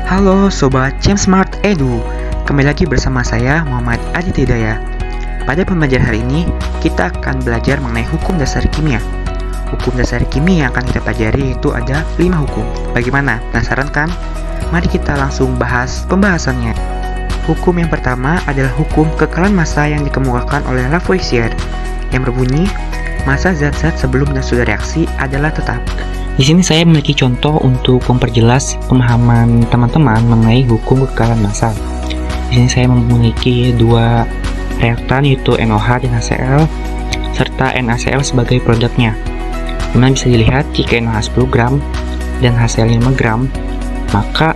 Halo Sobat Smart Edu, kembali lagi bersama saya Muhammad Aditya Hidayah. Pada pembelajaran hari ini, kita akan belajar mengenai hukum dasar kimia. Hukum dasar kimia yang akan kita pelajari itu ada 5 hukum. Bagaimana? Penasaran kan? Mari kita langsung bahas pembahasannya. Hukum yang pertama adalah hukum kekekalan massa yang dikemukakan oleh Lavoisier, yang berbunyi, massa zat-zat sebelum dan sesudah reaksi adalah tetap. Di sini saya memiliki contoh untuk memperjelas pemahaman teman-teman mengenai hukum kekekalan massa. Di sini saya memiliki dua reaktan yaitu NOH dan HCl serta NaCl sebagai produknya. Dimana bisa dilihat jika NOH 10 gram dan HCl 5 gram, maka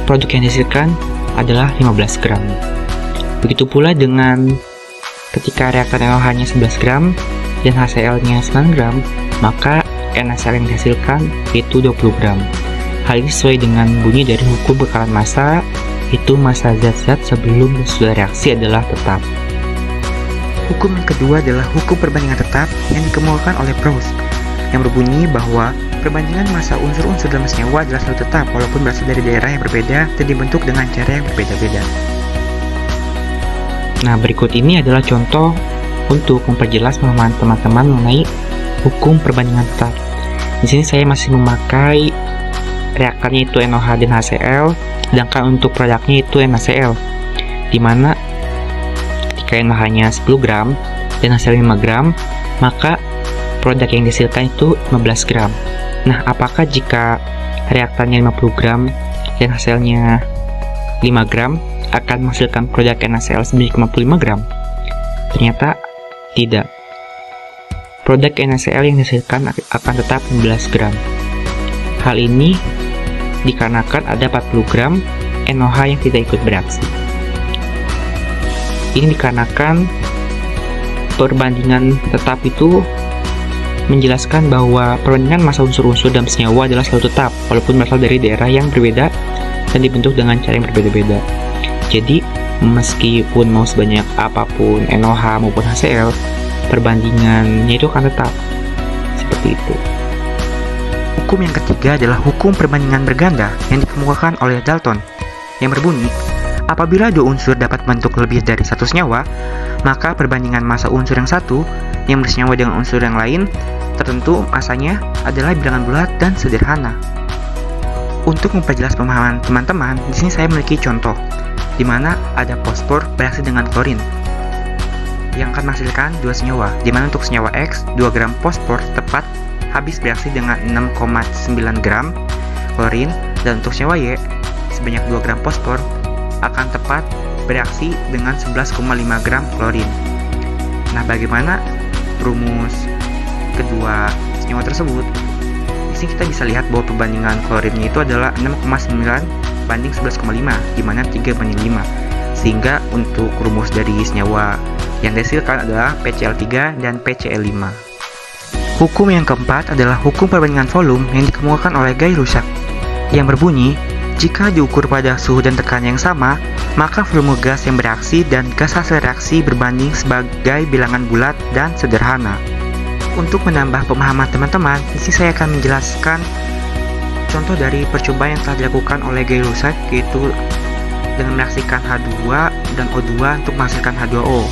produk yang dihasilkan adalah 15 gram. Begitu pula dengan ketika reaktan NOH-nya 11 gram dan HCl-nya 9 gram, maka NaCl yang dihasilkan itu 20 gram. Hal ini sesuai dengan bunyi dari hukum kekekalan massa, itu massa zat-zat sebelum dan sesudah reaksi adalah tetap. Hukum yang kedua adalah hukum perbandingan tetap yang dikemukakan oleh Proust, yang berbunyi bahwa perbandingan massa unsur-unsur dalam senyawa adalah selalu tetap walaupun berasal dari daerah yang berbeda dan dibentuk dengan cara yang berbeda-beda. Nah, berikut ini adalah contoh untuk memperjelas pemahaman teman-teman mengenai hukum perbandingan tetap. Di sini saya masih memakai reaktannya itu NOH dan HCl, sedangkan untuk produknya itu NaCl. Dimana jika NOH-nya 10 gram dan HCl 5 gram, maka produk yang dihasilkan itu 15 gram. Nah, apakah jika reaktannya 50 gram dan HCl-nya 5 gram akan menghasilkan produk NaCl sebanyak 55 gram? Ternyata tidak. Produk NaCl yang dihasilkan akan tetap 15 gram. Hal ini dikarenakan ada 40 gram NOH yang tidak ikut bereaksi. Ini dikarenakan perbandingan tetap itu menjelaskan bahwa perbandingan massa unsur-unsur dalam senyawa adalah selalu tetap walaupun berasal dari daerah yang berbeda dan dibentuk dengan cara yang berbeda-beda. Jadi, meskipun mau sebanyak apapun NOH maupun HCl, perbandingannya itu akan tetap seperti itu. Hukum yang ketiga adalah hukum perbandingan berganda yang dikemukakan oleh Dalton, yang berbunyi, apabila dua unsur dapat membentuk lebih dari satu senyawa, maka perbandingan massa unsur yang satu yang bersenyawa dengan unsur yang lain tertentu masanya adalah bilangan bulat dan sederhana. Untuk memperjelas pemahaman teman-teman, di sini saya memiliki contoh, di mana ada fosfor bereaksi dengan klorin yang akan menghasilkan dua senyawa, di mana untuk senyawa X, 2 gram fosfor tepat habis bereaksi dengan 6,9 gram klorin, dan untuk senyawa Y, sebanyak 2 gram fosfor akan tepat bereaksi dengan 11,5 gram klorin. Nah, bagaimana rumus kedua senyawa tersebut? Di sini kita bisa lihat bahwa perbandingan klorinnya itu adalah 6,9 banding 11,5, di mana 3:5. Sehingga untuk rumus dari senyawa yang dihasilkan adalah PCl3 dan PCl5. Hukum yang keempat adalah hukum perbandingan volume yang dikemukakan oleh Gay-Lussac, yang berbunyi, jika diukur pada suhu dan tekanan yang sama, maka volume gas yang bereaksi dan gas hasil reaksi berbanding sebagai bilangan bulat dan sederhana. Untuk menambah pemahaman teman-teman, di sini saya akan menjelaskan contoh dari percobaan yang telah dilakukan oleh Gay-Lussac, yaitu dengan mereaksikan H2 dan O2 untuk menghasilkan H2O.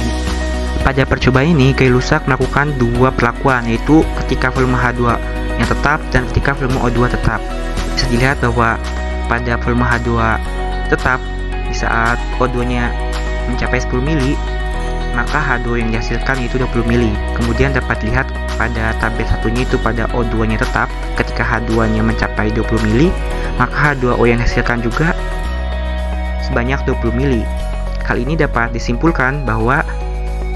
Pada percobaan ini, Gay-Lussac melakukan dua perlakuan, yaitu ketika volume H2 yang tetap dan ketika volume O2 tetap. Bisa dilihat bahwa pada volume H2 tetap, di saat O2-nya mencapai 10 mili, maka H2 yang dihasilkan itu 20 mili. Kemudian dapat lihat pada tabel satunya itu pada O2-nya tetap, ketika H2-nya mencapai 20 mili, maka H2O yang dihasilkan juga sebanyak 20 mili. Hal ini dapat disimpulkan bahwa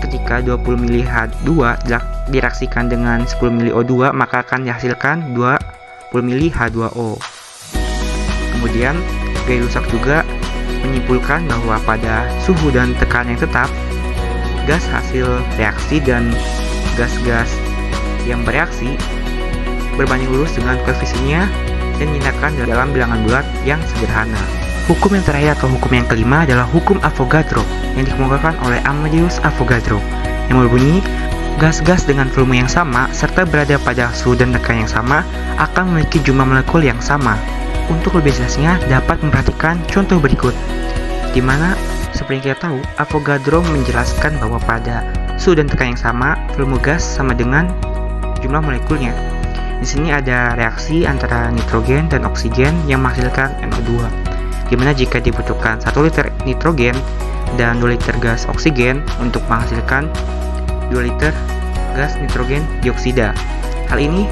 ketika 20 mili H2 direaksikan dengan 10 mili O2, maka akan dihasilkan 20 mili H2O. Kemudian, Gay-Lussac juga menyimpulkan bahwa pada suhu dan tekanan yang tetap, gas hasil reaksi dan gas-gas yang bereaksi berbanding lurus dengan koefisiennya dan dinyatakan dalam bilangan bulat yang sederhana. Hukum yang terakhir atau hukum yang kelima adalah hukum Avogadro yang dikemukakan oleh Amadeus Avogadro, yang berbunyi gas-gas dengan volume yang sama serta berada pada suhu dan tekanan yang sama akan memiliki jumlah molekul yang sama. Untuk lebih jelasnya, dapat memperhatikan contoh berikut, di mana seperti kita tahu, Avogadro menjelaskan bahwa pada suhu dan tekanan yang sama, volume gas sama dengan jumlah molekulnya. Di sini ada reaksi antara nitrogen dan oksigen yang menghasilkan NO2, di mana jika dibutuhkan 1 liter nitrogen dan 2 liter gas oksigen untuk menghasilkan 2 liter gas nitrogen dioksida. Hal ini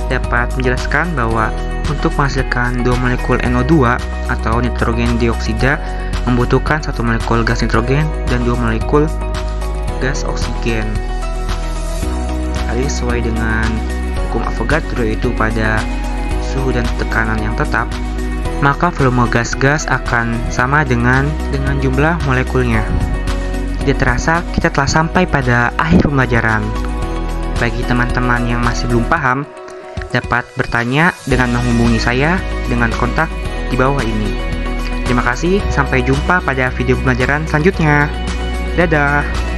dapat menjelaskan bahwa untuk menghasilkan 2 molekul NO2 atau nitrogen dioksida membutuhkan 1 molekul gas nitrogen dan 2 molekul gas oksigen. Hal ini sesuai dengan hukum Avogadro, yaitu pada suhu dan tekanan yang tetap, maka volume gas-gas akan sama dengan jumlah molekulnya. Tidak terasa, kita telah sampai pada akhir pembelajaran. Bagi teman-teman yang masih belum paham, dapat bertanya dengan menghubungi saya dengan kontak di bawah ini. Terima kasih, sampai jumpa pada video pembelajaran selanjutnya. Dadah!